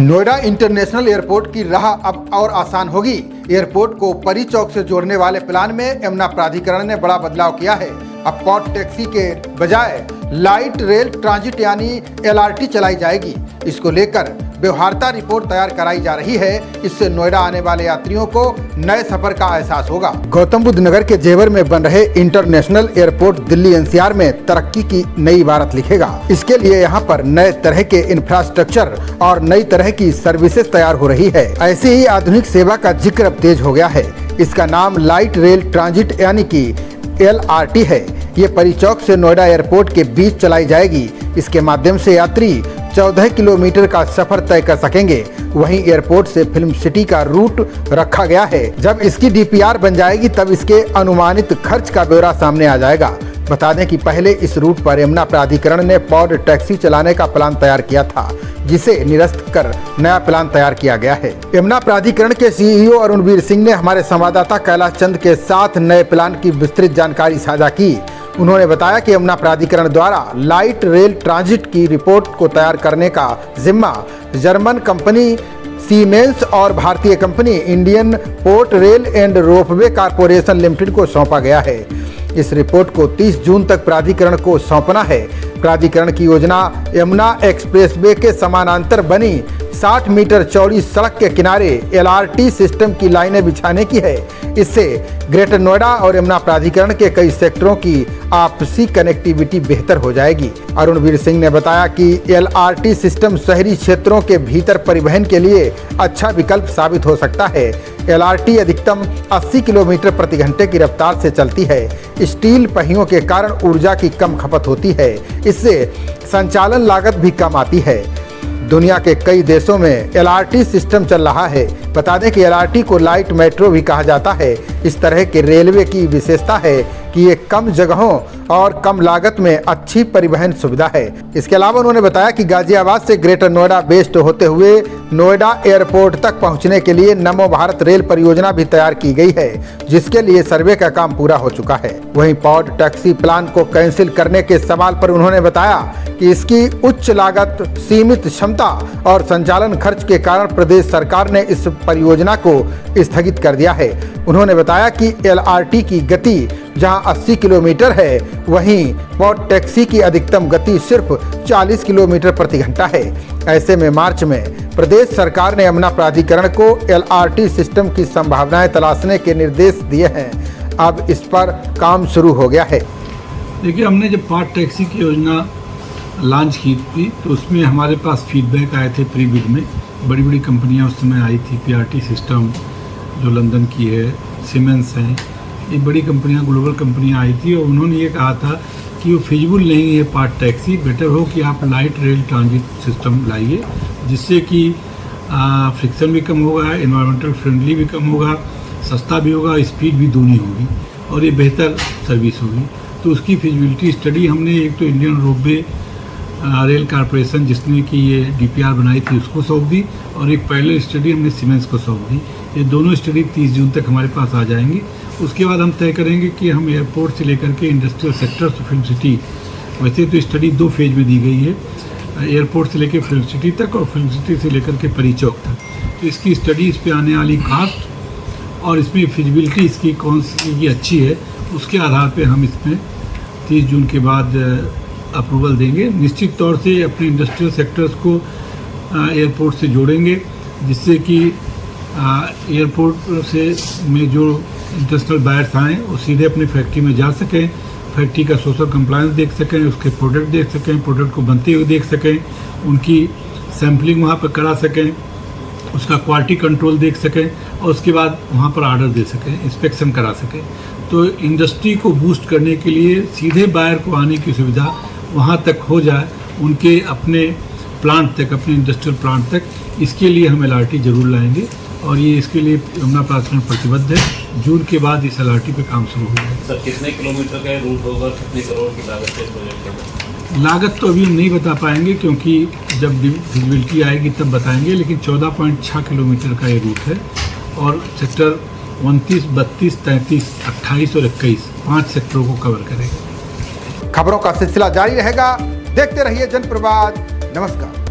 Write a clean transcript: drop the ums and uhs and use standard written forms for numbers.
Noida international airport की राह अब और आसान होगी। एयरपोर्ट को परी चौक से जोड़ने वाले प्लान में यमुना प्राधिकरण ने बड़ा बदलाव किया है। अब पॉड टैक्सी के बजाय लाइट रेल ट्रांजिट यानी LRT चलाई जाएगी। इसको लेकर व्यवहार्यता रिपोर्ट तैयार कराई जा रही है। इससे नोएडा आने वाले यात्रियों को नए सफर का एहसास होगा। गौतम बुद्ध नगर के जेवर में बन रहे इंटरनेशनल एयरपोर्ट दिल्ली NCR में तरक्की की नई इबारत लिखेगा। इसके लिए यहाँ पर नए तरह के इंफ्रास्ट्रक्चर और नई तरह की सर्विसेज तैयार हो रही है। ऐसी ही आधुनिक सेवा का जिक्र अब तेज हो गया है। इसका नाम लाइट रेल ट्रांजिट यानी कि LRT है। ये परी चौक से नोएडा एयरपोर्ट के बीच चलाई जाएगी। इसके माध्यम से यात्री 14 किलोमीटर का सफर तय कर सकेंगे। वहीं एयरपोर्ट से फिल्म सिटी का रूट रखा गया है। जब इसकी DPR बन जाएगी तब इसके अनुमानित खर्च का ब्यौरा सामने आ जाएगा। बता दें कि पहले इस रूट पर यमुना प्राधिकरण ने पॉड टैक्सी चलाने का प्लान तैयार किया था, जिसे निरस्त कर नया प्लान तैयार किया गया है। यमुना प्राधिकरण के CEO अरुणवीर सिंह ने हमारे संवाददाता कैलाश चंद के साथ नए प्लान की विस्तृत जानकारी साझा की। उन्होंने बताया कि यमुना प्राधिकरण द्वारा लाइट रेल ट्रांजिट की रिपोर्ट को तैयार करने का जिम्मा जर्मन कंपनी सीमेंस और भारतीय company Indian port rail and ropeway corporation limited को सौंपा गया है। इस रिपोर्ट को 30 जून तक प्राधिकरण को सौंपना है। प्राधिकरण की योजना यमुना एक्सप्रेसवे के समानांतर बनी 60 मीटर चौड़ी सड़क के किनारे LRT सिस्टम की लाइनें बिछाने की है। इससे ग्रेटर नोएडा और यमुना प्राधिकरण के कई सेक्टरों की आपसी कनेक्टिविटी बेहतर हो जाएगी। अरुणवीर सिंह ने बताया कि LRT सिस्टम शहरी क्षेत्रों के भीतर परिवहन के लिए अच्छा विकल्प साबित हो सकता है। LRT अधिकतम 80 किलोमीटर प्रति घंटे की रफ्तार से चलती है। स्टील पहियों के कारण ऊर्जा की कम खपत होती है। इससे संचालन लागत भी कम आती है। दुनिया के कई देशों में LRT सिस्टम चल रहा है। बता दें कि LRT को लाइट मेट्रो भी कहा जाता है। इस तरह के रेलवे की विशेषता है कि ये कम जगहों और कम लागत में अच्छी परिवहन सुविधा है। इसके अलावा उन्होंने बताया कि गाजियाबाद से ग्रेटर नोएडा बेस्ड होते हुए नोएडा एयरपोर्ट तक पहुंचने के लिए नमो भारत रेल परियोजना भी तैयार की गई है, जिसके लिए सर्वे का काम पूरा हो चुका है। वहीं पॉड टैक्सी प्लान को कैंसिल करने के सवाल पर उन्होंने बताया कि इसकी उच्च लागत, सीमित क्षमता और संचालन खर्च के कारण प्रदेश सरकार ने इस परियोजना को स्थगित कर दिया है। उन्होंने बताया कि LRT की गति जहां 80 किलोमीटर है, वहीं पॉड टैक्सी की अधिकतम गति सिर्फ 40 किलोमीटर प्रति घंटा है। ऐसे में मार्च में प्रदेश सरकार ने यमुना प्राधिकरण को LRT सिस्टम की संभावनाएं तलाशने के निर्देश दिए हैं। अब इस पर काम शुरू हो गया है। देखिए, हमने जब पॉड टैक्सी की योजना लॉन्च की थी तो उसमें हमारे पास फीडबैक आए थे। प्री बिड में बड़ी बड़ी कंपनियां उस समय आई थी। PRT सिस्टम जो लंदन की है, सीमेंस हैं, ये बड़ी कंपनियां, ग्लोबल कंपनियां आई थी और उन्होंने ये कहा था कि वो फिजिबल नहीं है पॉड टैक्सी। बेटर हो कि आप लाइट रेल ट्रांजिट सिस्टम लाइए, जिससे कि फ्रिक्शन भी कम होगा, एनवायरमेंटल फ्रेंडली भी कम होगा, सस्ता भी होगा, स्पीड भी दूनी होगी और ये बेहतर सर्विस होगी। तो उसकी फिजिबिलिटी स्टडी हमने एक तो इंडियन रोपवे रेल कॉर्पोरेशन जिसने कि ये DPR बनाई थी उसको सौंप दी और एक पैरेलल स्टडी हमने सीमेंस को सौंप दी। ये दोनों स्टडी 30 जून तक हमारे पास आ जाएंगी। उसके बाद हम तय करेंगे कि हम एयरपोर्ट से लेकर के industrial sector to film city, वैसे तो स्टडी 2 फेज में दी गई है, एयरपोर्ट से लेकर फिल्म सिटी तक और फिल्म सिटी से लेकर के परी चौक तक। तो इसकी स्टडी, इस पर आने वाली कास्ट और इसमें फिजिबिलिटी इसकी कौन सी की अच्छी है, उसके आधार पर हम इसमें 30 जून के बाद अप्रूवल देंगे। निश्चित तौर से अपने इंडस्ट्रियल सेक्टर्स को एयरपोर्ट से जोड़ेंगे, जिससे कि एयरपोर्ट से में जो इंटरनेशनल बायर्स आएँ वो सीधे अपनी फैक्ट्री में जा सकें, फैक्ट्री का सोशल कंप्लायंस देख सकें, उसके प्रोडक्ट देख सकें, प्रोडक्ट को बनते हुए देख सकें, उनकी सैम्पलिंग वहाँ पर करा सकें, उसका क्वालिटी कंट्रोल देख सकें और उसके बाद वहाँ पर ऑर्डर दे सकें, इंस्पेक्शन करा सकें। तो इंडस्ट्री को बूस्ट करने के लिए सीधे बायर को आने की सुविधा वहाँ तक हो जाए, उनके अपने प्लांट तक, अपने इंडस्ट्रियल प्लांट तक। इसके लिए हम LRT जरूर लाएंगे और ये इसके लिए यमुना प्राधिकरण प्रतिबद्ध है। जून के बाद इस LRT पे काम शुरू होगा। सर, कितने किलोमीटर का रूट होगा, कितने करोड़ की लागत से प्रोजेक्ट? लागत तो अभी हम नहीं बता पाएंगे क्योंकि जब विजिबिलिटी आएगी तब बताएंगे, लेकिन 14.6 किलोमीटर का ये रूट है और सेक्टर 29, 32, 33, 28 और 21 5 सेक्टरों को कवर करेगा। खबरों का सिलसिला जारी रहेगा। देखते रहिए जनप्रवाद। नमस्कार।